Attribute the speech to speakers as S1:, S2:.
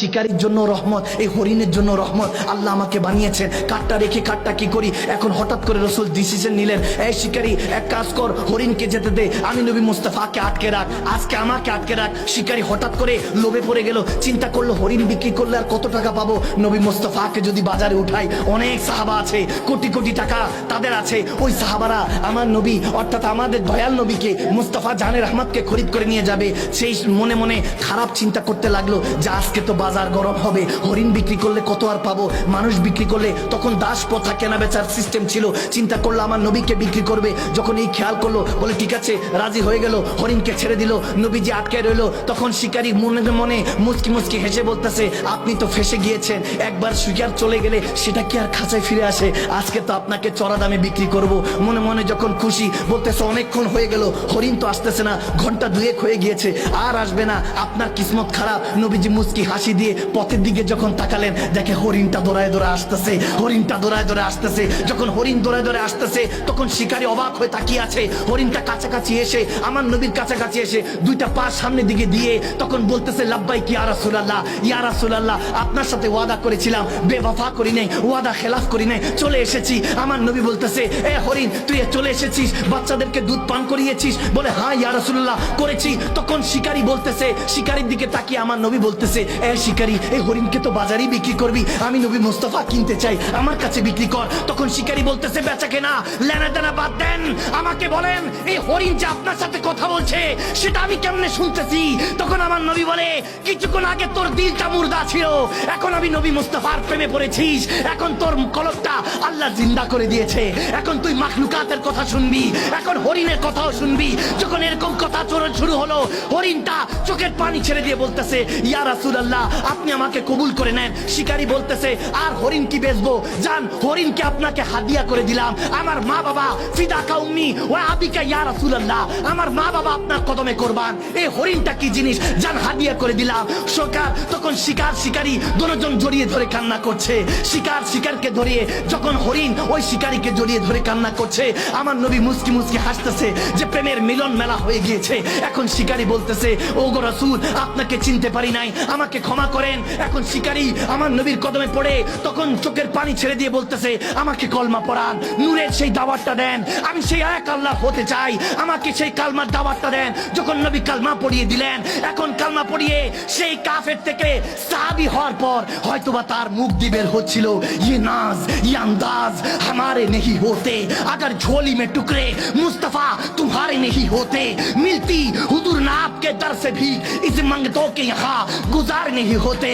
S1: শিকারীর জন্য রহমত, এই হরিণের জন্য রহমত। আল্লাহ আমাকে বানিয়েছেন, কাঠটা রেখে কাঠটা কি করি। এখন হঠাৎ করে রসুল ডিসিশন নিলেন, এই শিকারী এক কাজ কর, হরিণকে যেতে দে, আমি নবী মুস্তাফাকে আটকে রাখ, আজকে আমাকে আটকে রাখ। শিকারী হঠাৎ করে লোভে পড়ে গেল, চিন্তা করলো হরিণ বিক্রি করলে আর কত টাকা পাবো। নবী মুস্তাফাকে যদি বাজারে উঠাই, অনেক সাহাবা আছে, কোটি কোটি টাকা তাদের আছে। ওই সাহাবারা আমার নবী অর্থাৎ আমাদের দয়াল নবীকে মুস্তাফা জানের রহমতকে খরিদ করে নিয়ে যাবে। সেই মনে মনে খারাপ চিন্তা করতে লাগলো যে আজকে তো বাজার গরম হবে, হরিণ বিক্রি করলে কত আর পাবো। মানুষ বিক্রি করলে তখন দাস প্রথা কেনা বেচার সিস্টেম ছিল, চিন্তা করলো আমার নবীকে বিক্রি করবে। যখন এই খেয়াল করলো, বলে ঠিক আছে, রাজি হয়ে গেল, হরিণকে ছেড়ে দিল। নবীজি আটকে রইল। তখন শিকারী মনে মনে মুচকি মুচকি হেসে বলতেছে, আপনি তো ফেসে গিয়েছেন, একবার শিকার চলে গেলে সেটা কি আর খাঁচায় ফিরে আসে। আজকে তো আপনাকে চড়া দামে বিক্রি করব। মনে মনে যখন খুশি, বলতেছে অনেকক্ষণ হয়ে গেল, হরিণ তো আসতেছে না, ঘন্টা দুয়েক হয়ে গিয়েছে, আর আসবে না, আপনার কিসমত খারাপ। নবীজি মুচকি হাসি দিয়ে পথের দিকে যখন তাকালেন, দেখে হরিণটা দৌড়ায় দৌড়ে আসতেছে, হরিণটা দৌড়ায় দৌড়ে আসতেছে। যখন হরিণ দৌড়ায় দৌড়ে আসতেছে, তখন শিকারী অবাক হয়ে তাকিয়ে আছে। হরিণটা কাছাকাছি এসে, আমার নবীর কাছাকাছি এসে দুইটা পা সামনে দিকে দিয়ে তখন বলতেছে, লাব্বাইক ইয়া রাসূলুল্লাহ, ইয়া রাসূলুল্লাহ, আপনার সাথে ওয়াদা করেছিলাম, বেওয়াফা করি নাই, ওয়াদা খেলাফ করি নাই, চলে এসেছি। আমার নবী বলতেছে, এ হরিণ, তুই চলে এসেছিস, বাচ্চাদেরকে দুধ পান করিয়েছিস? বলে হ্যাঁ ইয়া রাসূলুল্লাহ, করেছি। তখন শিকারী বলতেছে, শিকারীর দিকে তাকিয়ে আমার নবী বলতেছে, এ শিকারী, এই হরিণকে তো বাজারেই বিক্রি করবি, আমি নবী মুস্তাফা কিনতে চাই, আমার কাছে বিক্রি কর। তখন শিকারী বলতেছে, বেচা কেনা লেনা দেনা বাদ দেন, আমাকে বলেন এই হরিণ যে আপনার সাথে কথা বলছে সেটা আমি কেমনে শুনতেছি। তখন আমার নবী বলে, কিছুক্ষণ আগে তোর দিলটা মুর্দা ছিল, এখন আমি নবী মুস্তাফার প্রেমে পড়েছিস, এখন তোর কলবটা আল্লাহ জিন্দা করে দিয়েছে, এখন তুই মাখলুকাতের কথা শুনবি, এখন হরিণের কথাও শুনবি। যখন এরকম কথা শুরু হলো, হরিণটা চোখের পানি ছেড়ে দিয়ে বলতেছে, ইয়া রাসূলুল্লাহ, আপনি আমাকে কবুল করে নেন। শিকারী বলতেছে, আর হরিণ কি বেচবো, যান হরিণকে আপনাকে হাদিয়া করে দিলাম, আমার মা বাবা ফিদাকা উম্মি ওয়া আবিকা ইয়া রাসূলুল্লাহ, আমার মা বাবা আপনার কদমে কুরবান, এই হরিণটা কি জিনিস, যান হাদিয়া করে দিলাম। তখন শিকারী দুজন জড়িয়ে ধরে কান্না করছে। শিকারকে ধরিয়ে যখন হরিণ ওই শিকারীকে জড়িয়ে ধরে কান্না করছে, আমার নবী মুস্কি মুস্কি হাসতেছে যে প্রেমের মিলন মেলা হয়ে গিয়েছে। এখন শিকারী বলতেছে, ও গো রাসূল, আপনাকে চিনতে পারি নাই, আমাকে ক্ষমা করেন। এখন শিকারী আমার নবীর কদমে পড়ে তখন চোখের পানি ছেড়ে দিয়ে বলতেছে, আমাকে কলমা পড়ান, নূরের সেই দাওয়াতটা দেন, আমি সেই এক আল্লাহ হতে চাই, আমাকে সেই কালমার দাওয়াতটা দেন। যখন নবী কালমা পড়িয়ে দিলেন, এখন কালমা পড়িয়ে সেই কাফের থেকে সাহাবী হওয়ার পর হয়তোবা তার মুখ দিয়ে বের হচ্ছিল, ये नाज ये अंदाज हमारे नहीं होते, अगर झोली में टुकड़े मुस्तफा तुम्हारे नहीं होते, मिलती हुजूर नाप के दर से भी इस मंगतों के यहाँ गुजार नहीं होते।